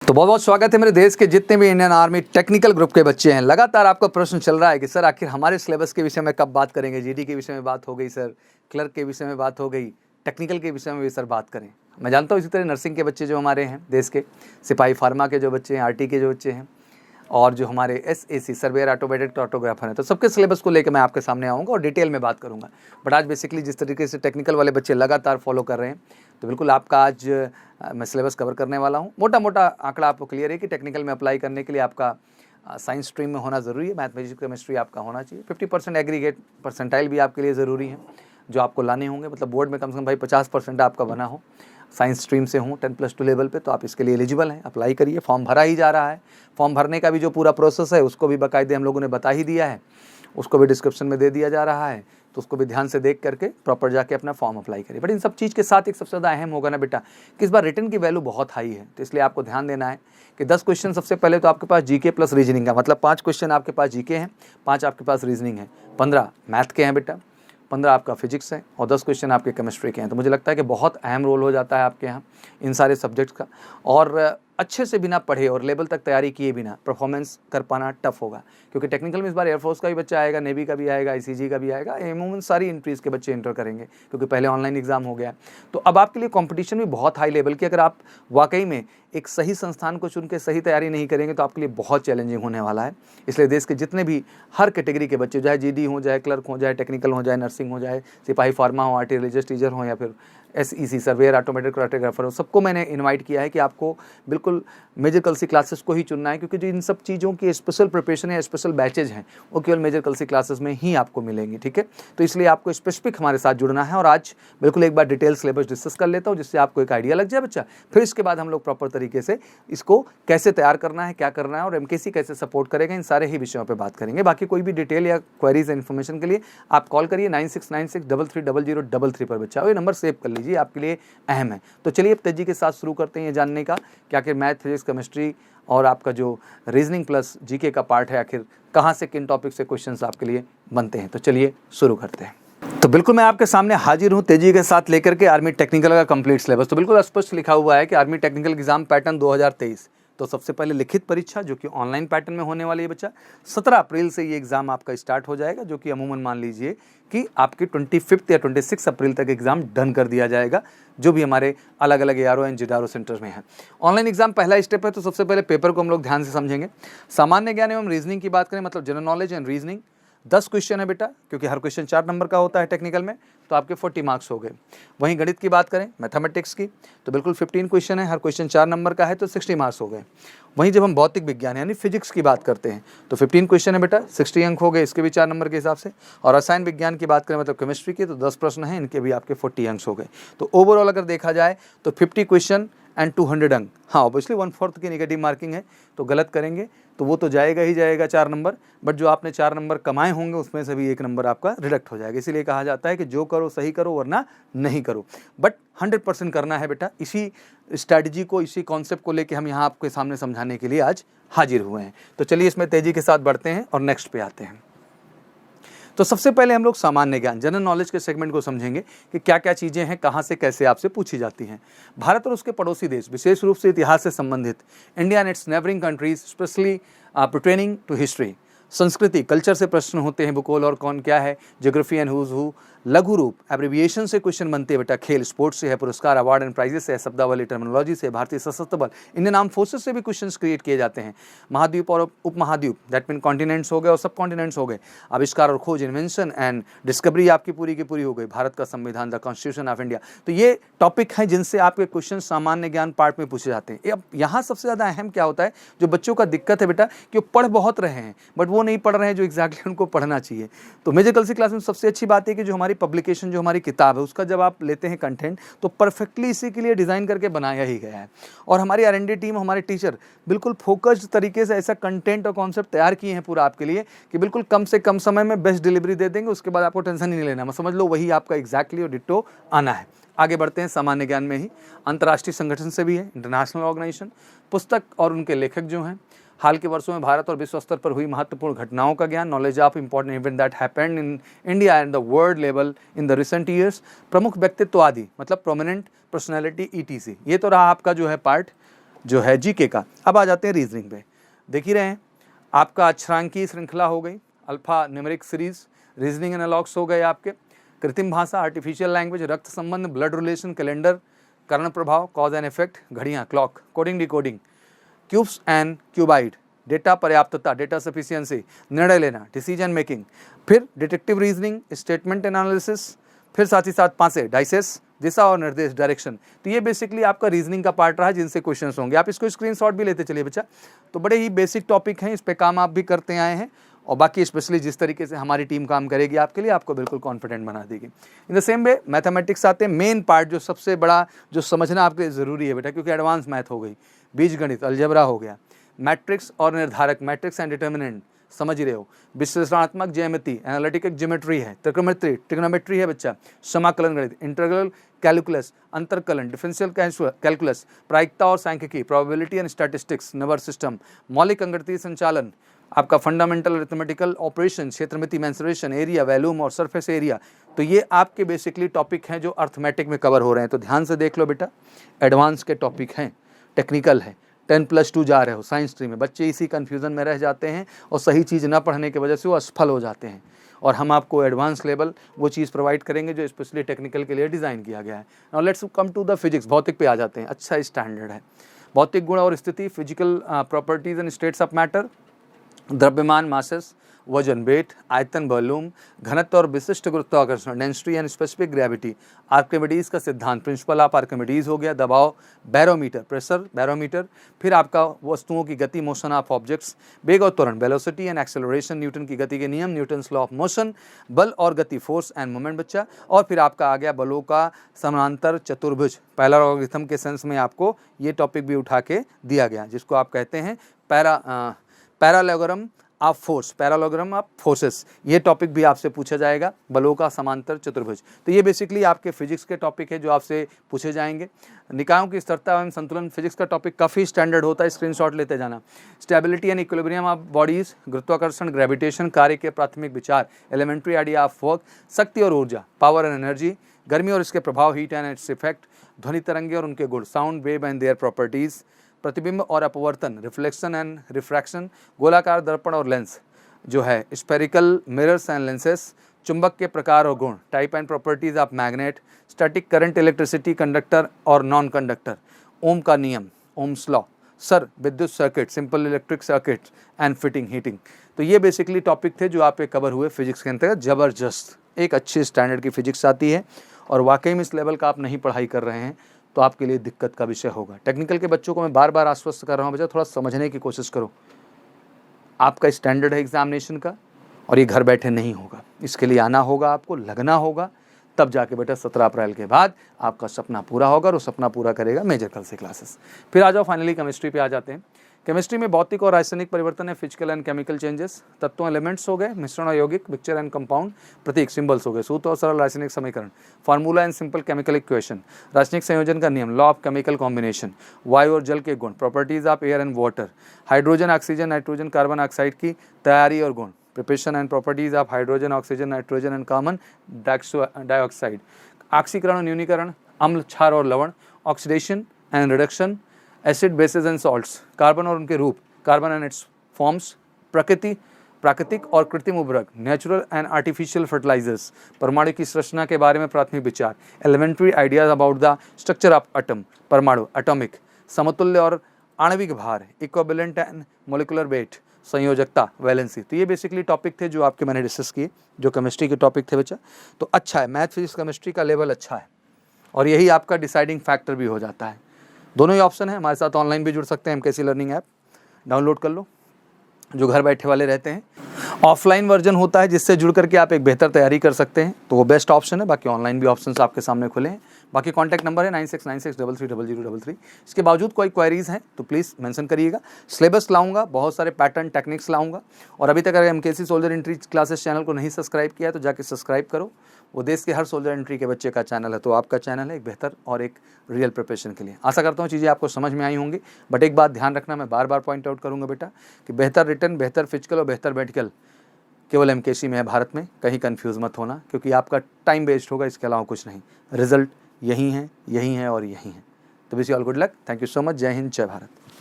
तो बहुत बहुत स्वागत है मेरे देश के जितने भी इंडियन आर्मी टेक्निकल ग्रुप के बच्चे हैं। लगातार आपका प्रश्न चल रहा है कि सर आखिर हमारे सिलेबस के विषय में कब बात करेंगे। जीडी के विषय में बात हो गई सर, क्लर्क के विषय में बात हो गई, टेक्निकल के विषय में भी सर बात करें। मैं जानता हूँ इसी तरह नर्सिंग के बच्चे जो हमारे हैं देश के, सिपाही फार्मा के जो बच्चे हैं, आरटी के जो बच्चे हैं, और जो हमारे एसएसी सर्वेयर ऑटोमेटेड ऑटोग्राफर हैं, तो सबके सिलेबस को लेकर मैं आपके सामने आऊँगा और डिटेल में बात करूँगा। बट आज बेसिकली जिस तरीके से टेक्निकल वाले बच्चे लगातार फॉलो कर रहे हैं, तो बिल्कुल आपका आज मैं सिलेबस कवर करने वाला हूँ। मोटा मोटा आंकड़ा आपको क्लियर है कि टेक्निकल में अप्लाई करने के लिए आपका साइंस स्ट्रीम में होना ज़रूरी है, मैथमेटिक्स केमिस्ट्री आपका होना चाहिए। 50% एग्रीगेट परसेंटाइल भी आपके लिए ज़रूरी है जो आपको लाने होंगे, मतलब बोर्ड में कम से कम भाई 50% आपका बना हो, साइंस स्ट्रीम से हूँ 10+2 लेवल पे, तो आप इसके लिए एलिजिबल हैं। अप्लाई करिए, फॉर्म भरा ही जा रहा है। फॉर्म भरने का भी जो पूरा प्रोसेस है उसको भी बाकायदे हम लोगों ने बता ही दिया है, उसको भी डिस्क्रिप्शन में दे दिया जा रहा है, तो उसको भी ध्यान से देख करके प्रॉपर जाके अपना फॉर्म अप्लाई करिए। बट इन सब चीज़ के साथ एक सबसे ज़्यादा अहम होगा ना बेटा कि इस बार रिटन की वैल्यू बहुत हाई है, तो इसलिए आपको ध्यान देना है कि 10 क्वेश्चन सबसे पहले तो आपके पास जीके प्लस रीजनिंग का, मतलब 5 क्वेश्चन आपके पास जीके हैं, 5 आपके पास रीजनिंग है, 15 मैथ के हैं बेटा, 15 आपका फिजिक्स है और 10 क्वेश्चन आपके केमिस्ट्री के हैं। तो मुझे लगता है कि बहुत अहम रोल हो जाता है आपके यहाँ इन सारे सब्जेक्ट्स का, और अच्छे से बिना पढ़े और लेवल तक तैयारी किए बिना परफॉर्मेंस कर पाना टफ होगा, क्योंकि टेक्निकल में इस बार एयरफोर्स का भी बच्चा आएगा, नेवी का भी आएगा, आईसीजी का भी आएगा, अमूमन सारी एंट्रीज़ के बच्चे इंटर करेंगे, क्योंकि पहले ऑनलाइन एग्जाम हो गया। तो अब आपके लिए कंपटीशन भी बहुत हाई लेवल की, अगर आप वाकई में एक सही संस्थान को चुन के सही तैयारी नहीं करेंगे तो आपके लिए बहुत चैलेंजिंग होने वाला है। इसलिए देश के जितने भी हर कैटेगरी के बच्चे, चाहे जीडी हो, चाहे क्लर्क हो, चाहे टेक्निकल हो, चाहे नर्सिंग हो, चाहे सिपाही फार्मा हो, आरटी रिलीजियस टीचर हो, या फिर एसईसी सर्वेयर ऑटोमेटेड ऑटोग्राफर हो, सबको मैंने इनवाइट किया है कि आपको बिल्कुल मेजर कलसी क्लासेस को ही चुनना है, क्योंकि जो इन सब चीज़ों की स्पेशल प्रिपरेशन या स्पेशल बैचेज हैं वो केवल मेजर कलसी क्लासेस में ही आपको मिलेंगी। ठीक है, तो इसलिए आपको स्पेसिफिक हमारे साथ जुड़ना है। और आज बिल्कुल एक बार डिटेल सिलेबस डिस्कस कर लेता हूँ, जिससे आपको एक आइडिया लग जाए बच्चा। फिर इसके बाद हम लोग प्रॉपर तरीके से इसको कैसे तैयार करना है, क्या करना है, और एमकेसी कैसे सपोर्ट करेगा, इन सारे ही विषयों पर बात करेंगे। बाकी कोई भी डिटेल या क्वेरीज इन्फॉर्मेशन के लिए आप कॉल करिए 9696330033 पर बच्चा, ये नंबर सेव कर लीजिए, आपके लिए अहम है। तो चलिए अब तेजी के साथ शुरू करते हैं ये जानने का कि आखिर मैथ, फिजिक्स, केमिस्ट्री और आपका जो रीजनिंग प्लस जीके का पार्ट है, आखिर कहाँ से किन टॉपिक से क्वेश्चंस आपके लिए बनते हैं। तो चलिए शुरू करते हैं। तो बिल्कुल मैं आपके सामने हाजिर हूँ तेजी के साथ लेकर के आर्मी टेक्निकल का कंप्लीट सिलेबस। तो बिल्कुल स्पष्ट लिखा हुआ है कि आर्मी टेक्निकल एग्जाम पैटर्न 2023। तो सबसे पहले लिखित परीक्षा जो कि ऑनलाइन पैटर्न में होने वाली है बच्चा, 17 अप्रैल से ये एग्ज़ाम आपका स्टार्ट हो जाएगा, जो कि अमूमन मान लीजिए कि आपकी 25 या 26 अप्रैल तक एग्ज़ाम डन कर दिया जाएगा, जो भी हमारे अलग अलग एआरओ एंड जिडारो सेंटर में है। ऑनलाइन एग्जाम पहला स्टेप है, तो सबसे पहले पेपर को हम लोग ध्यान से समझेंगे। सामान्य ज्ञान एवं रीजनिंग की बात करें, मतलब general knowledge and reasoning 10 question है बेटा, क्योंकि हर क्वेश्चन 4 नंबर का होता है टेक्निकल में, तो आपके 40 मार्क्स हो गए। वहीं गणित की बात करें, मैथमेटिक्स की, तो बिल्कुल 15 क्वेश्चन है, हर क्वेश्चन 4 नंबर का है, तो 60 मार्क्स हो गए। वहीं जब हम भौतिक विज्ञान यानी फिजिक्स की बात करते हैं, तो 15 क्वेश्चन है बेटा, 60 अंक हो गए, इसके भी 4 नंबर के हिसाब से। और रसायन विज्ञान की बात करें, मतलब केमिस्ट्री की, तो 10 प्रश्न हैं, इनके भी आपके 40 अंक हो गए। तो ओवरऑल अगर देखा जाए तो 50 क्वेश्चन एंड 200 अंक। हाँ, ऑब्वियसली 1/4 की नेगेटिव मार्किंग है, तो गलत करेंगे तो वो तो जाएगा ही जाएगा 4 नंबर, बट जो आपने 4 नंबर कमाए होंगे उसमें से भी 1 नंबर आपका रिडक्ट हो जाएगा। इसीलिए कहा जाता है कि जो करो सही करो वरना नहीं करो, बट 100% करना है बेटा। इसी स्ट्रैटेजी को, इसी कॉन्सेप्ट को लेके हम यहाँ आपके सामने समझाने के लिए आज हाजिर हुए हैं। तो चलिए इसमें तेजी के साथ बढ़ते हैं और नेक्स्ट पे आते हैं। तो सबसे पहले हम लोग सामान्य ज्ञान, जनरल नॉलेज के सेगमेंट को समझेंगे कि क्या क्या चीज़ें हैं, कहाँ से कैसे आपसे पूछी जाती हैं। भारत और उसके पड़ोसी देश, विशेष रूप से इतिहास से संबंधित, India and its neighbouring countries, specially pertaining to history, संस्कृति, कल्चर से प्रश्न होते हैं, भूगोल और कौन क्या है, ज्योग्राफी एंड हुज हु, लघु रूप, एब्रिविएशन से क्वेश्चन बनते हैं बेटा, खेल, स्पोर्ट्स से है, पुरस्कार, अवार्ड एंड प्राइजेस से है, शब्दावली, टर्मिनोलॉजी से, भारतीय सशस्त्र बल, इंडियन आर्म फोर्सेस से भी क्वेश्चंस क्रिएट किए जाते हैं, महाद्वीप और उपमहाद्वीप, दैट मीन कॉन्टिनेंट्स हो गए और सब कॉन्टिनेंट्स हो गए, आविष्कार और खोज, इन्वेंशन एंड डिस्कवरी आपकी पूरी की पूरी हो गई, भारत का संविधान, द कॉन्स्टिट्यूशन ऑफ इंडिया। तो ये टॉपिक हैं जिनसे आपके क्वेश्चन सामान्य ज्ञान पार्ट में पूछे जाते हैं। अब यहाँ सबसे ज़्यादा अहम क्या होता है, जो बच्चों का दिक्कत है बेटा कि वो पढ़ बहुत रहे हैं बट वो नहीं पढ़ रहे हैं जो एग्जैक्टली उनको पढ़ना चाहिए। तो मेजर कलसी क्लास में सबसे अच्छी बात है कि जो हमारी पब्लिकेशन, जो हमारी किताब है, उसका जब आप लेते हैं कंटेंट, तो परफेक्टली इसी के लिए डिज़ाइन करके बनाया ही गया है। और हमारी R&D टीम, हमारे टीचर बिल्कुल फोकस्ड तरीके से ऐसा कंटेंट और कॉन्सेप्ट तैयार किए हैं पूरा आपके लिए कि बिल्कुल कम से कम समय में बेस्ट डिलीवरी दे देंगे। उसके बाद आपको टेंशन ही नहीं लेना, मैं समझ लो वही आपका एग्जैक्टली और डिट्टो आना है। आगे बढ़ते हैं सामान्य ज्ञान में ही, अंतर्राष्ट्रीय संगठन से भी है, इंटरनेशनल ऑर्गेनाइजेशन, पुस्तक और उनके लेखक जो हैं, हाल के वर्षों में भारत और विश्व स्तर पर हुई महत्वपूर्ण घटनाओं का ज्ञान, knowledge of important event that happened in India and the world level in the recent years, प्रमुख व्यक्तित्व आदि, मतलब प्रोमिनेंट पर्सनैलिटी ETC। ये तो रहा आपका जो है पार्ट जो है जीके का। अब आ जाते हैं रीजनिंग पे। देख ही रहे हैं आपका अक्षरांकीय श्रृंखला हो गई, alpha numeric series, reasoning analogues हो गए आपके, कृत्रिम भाषा, आर्टिफिशियल लैंग्वेज, रक्त संबंध, ब्लड रिलेशन, कैलेंडर, कर्ण प्रभाव, कॉज एंड इफेक्ट, घड़ियाँ, clock, coding decoding, cubes and cuboid, data पर्याप्तता, डेटा सफिशिएंसी, निर्णय लेना, डिसीजन मेकिंग, फिर डिटेक्टिव रीजनिंग, स्टेटमेंट एनालिसिस, फिर साथ ही साथ पांचे डाइसेस, दिशा और निर्देश, डायरेक्शन। तो ये बेसिकली आपका रीजनिंग का पार्ट रहा जिनसे क्वेश्चंस होंगे। आप इसको स्क्रीनशॉट भी लेते चलिए बच्चा। तो बड़े ही बेसिक टॉपिक हैं, इस पे काम आप भी करते आए हैं, और बाकी स्पेशली जिस तरीके से हमारी टीम काम करेगी आपके लिए, आपको बिल्कुल कॉन्फिडेंट बना देगी। In the same way mathematics आते हैं, मेन पार्ट जो सबसे बड़ा जो समझना आपके लिए ज़रूरी है बेटा, क्योंकि एडवांस मैथ हो गई, बीजगणित, अलजेब्रा हो गया, मैट्रिक्स और निर्धारक, मैट्रिक्स एंड डिटर्मिनेंट समझ रहे हो, विश्लेषणात्मक ज्यामिति, एनालिटिकल ज्योमेट्री है, त्रिकोणमिति, ट्रिग्नोमेट्री है बच्चा, समाकलन गणित, इंटीग्रल कैलकुलस, अंतरकलन, डिफरेंशियल कैलकुलस, प्रायिकता और सांख्यिकी, probability and statistics, number system, मौलिक अंकगणितीय संचालन, आपका फंडामेंटल अरिथमेटिकल ऑपरेशन, क्षेत्रमिति, मेंसुरेशन, एरिया, वैल्यूम और सरफेस एरिया। तो ये आपके बेसिकली टॉपिक हैं जो अर्थमेटिक में कवर हो रहे हैं। तो ध्यान से देख लो बेटा, एडवांस के टॉपिक हैं, टेक्निकल है, 10+2 जा रहे हो साइंस स्ट्रीम में, बच्चे इसी कन्फ्यूज़न में रह जाते हैं और सही चीज़ ना पढ़ने की वजह से वो असफल हो जाते हैं। और हम आपको एडवांस लेवल वो चीज़ प्रोवाइड करेंगे जो स्पेशली टेक्निकल के लिए डिज़ाइन किया गया है। Now let's come to the physics, भौतिक पे आ जाते हैं। अच्छा स्टैंडर्ड है, भौतिक गुण और स्थिति, physical properties and states of matter, द्रव्यमान मासेस, वजन वेट, आयतन वॉल्यूम, घनत्व और विशिष्ट गुरुत्वाकर्षण, density and specific gravity, Archimedes का सिद्धांत, प्रिंसिपल ऑफ आर्किमिडीज हो गया, दबाव, बैरोमीटर, प्रेशर बैरोमीटर, फिर आपका वस्तुओं की गति, मोशन ऑफ ऑब्जेक्ट्स, वेग और त्वरण, वेलोसिटी एंड एक्सेलरेशन, न्यूटन की गति के नियम, न्यूटन्स लॉ ऑफ मोशन, बल और गति, फोर्स एंड मोमेंट बच्चा। और फिर आपका आ गया बलों का समानांतर चतुर्भुज, पैरालॉगरिथम के सेंस में आपको ये टॉपिक भी उठा के दिया गया, जिसको आप कहते हैं पैरालॉगरम ऑफ फोर्स, पैरालॉगरम ऑफ फोर्सेस। ये टॉपिक भी आपसे पूछा जाएगा, बलों का समांतर चतुर्भुज। तो ये बेसिकली आपके फिजिक्स के टॉपिक है जो आपसे पूछे जाएंगे। निकायों की स्थिरता एवं संतुलन, फिजिक्स का टॉपिक काफ़ी स्टैंडर्ड होता है, स्क्रीनशॉट लेते जाना। Stability and equilibrium of bodies, गुरुत्वाकर्षण, ग्रेविटेशन, कार्य के प्राथमिक विचार, एलिमेंट्री आइडिया ऑफ वर्क, शक्ति और ऊर्जा, पावर एंड एनर्जी, गर्मी और इसके प्रभाव, हीट एंड इट्स इफेक्ट, ध्वनि तरंगे और उनके गुण, sound wave and their properties, प्रतिबिंब और अपवर्तन, रिफ्लेक्शन एंड रिफ्रैक्शन, गोलाकार दर्पण और लेंस जो है, स्पेरिकल मिरर्स एंड लेंसेस, चुंबक के प्रकार और गुण, type and properties of magnet, static current, electricity, conductor और नॉन कंडक्टर, ओम का नियम, ओम्स लॉ, सर, विद्युत circuit, simple electric circuit and fitting, heating. तो ये बेसिकली टॉपिक थे जो आप पे कवर हुए फिजिक्स के अंतर्गत। ज़बरदस्त एक अच्छी स्टैंडर्ड की फिजिक्स आती है, और वाकई में इस लेवल का आप नहीं पढ़ाई कर रहे हैं तो आपके लिए दिक्कत का विषय होगा। टेक्निकल के बच्चों को मैं बार बार आश्वस्त कर रहा हूँ, बच्चा थोड़ा समझने की कोशिश करो। आपका स्टैंडर्ड है एग्जामिनेशन का, और ये घर बैठे नहीं होगा, इसके लिए आना होगा, आपको लगना होगा, तब जाके बेटा 17 अप्रैल के बाद आपका सपना पूरा होगा, और वो सपना पूरा करेगा मेजर कल से क्लासेस। फिर आ जाओ फाइनली केमिस्ट्री पे आ जाते हैं। केमिस्ट्री में भौतिक और रासायनिक परिवर्तन है, फिजिकल एंड केमिकल चेंजेस, तत्वों एलिमेंट्स हो गए, मिश्रण और यौगिक, पिक्चर एंड कंपाउंड, प्रतीक सिंबल्स हो गए, सूत्र और सरल रासायनिक समीकरण, formula and simple chemical equation, रासायनिक संयोजन का नियम, लॉ ऑफ केमिकल कॉम्बिनेशन, वायु और जल के गुण, properties of air and water, hydrogen, oxygen, nitrogen, carbon oxide की तैयारी और गुण, preparation and properties of hydrogen, oxygen, nitrogen and carbon dioxide, ऑक्सीकरण और न्यूनीकरण, अम्ल, क्षार और लवण, oxidation and reduction, acid, bases and salts, carbon और उनके रूप, कार्बन एंड इट्स फॉर्म्स, प्राकृतिक और कृत्रिम उर्वरक, नेचुरल एंड आर्टिफिशियल फर्टिलाइजर्स, परमाणु की संरचना के बारे में प्राथमिक विचार, elementary ideas about the structure of atom, परमाणु, एटॉमिक, समतुल्य और आणविक भार, इक्विवेलेंट एंड मोलिकुलर वेट, संयोजकता, वैलेंसी। तो ये बेसिकली टॉपिक थे जो आपके मैंने डिस्कस किए, जो केमिस्ट्री के टॉपिक थे बच्चा। तो अच्छा है, मैथ फिजिक्स केमिस्ट्री का लेवल अच्छा है, और यही आपका डिसाइडिंग फैक्टर भी हो जाता है। दोनों ही ऑप्शन है, हमारे साथ ऑनलाइन भी जुड़ सकते हैं, एमकेसी लर्निंग ऐप डाउनलोड कर लो जो घर बैठे वाले रहते हैं। ऑफलाइन वर्जन होता है जिससे जुड़ करके आप एक बेहतर तैयारी कर सकते हैं, तो वो बेस्ट ऑप्शन है। बाकी ऑनलाइन भी ऑप्शंस आपके सामने खुले हैं। बाकी कॉन्टैक्ट नंबर है 9696330033। इसके बावजूद कोई क्वेरीज हैं तो प्लीज़ मेंशन करिएगा। सिलेबस लाऊंगा, बहुत सारे पैटर्न टेक्निक्स लाऊंगा, और अभी तक अगर MKC soldier entry classes channel को नहीं सब्सक्राइब किया है तो जाके सब्सक्राइब करो। वो देश के हर सोल्जर एंट्री के बच्चे का चैनल है, तो आपका चैनल है एक बेहतर और एक रियल प्रिपरेशन के लिए। आशा करता हूँ चीज़ें आपको समझ में आई होंगी, बट एक बात ध्यान रखना, मैं बार बार पॉइंट आउट करूँगा बेटा कि बेहतर रिटर्न, बेहतर फिजिकल और बेहतर मेडिकल केवल एमकेसी में है भारत में। कहीं कंफ्यूज मत होना, क्योंकि आपका टाइम वेस्ट होगा, इसके अलावा कुछ नहीं। रिजल्ट यही है और यही है। तो wish you all good luck. Thank you so much. जय हिंद, जय भारत।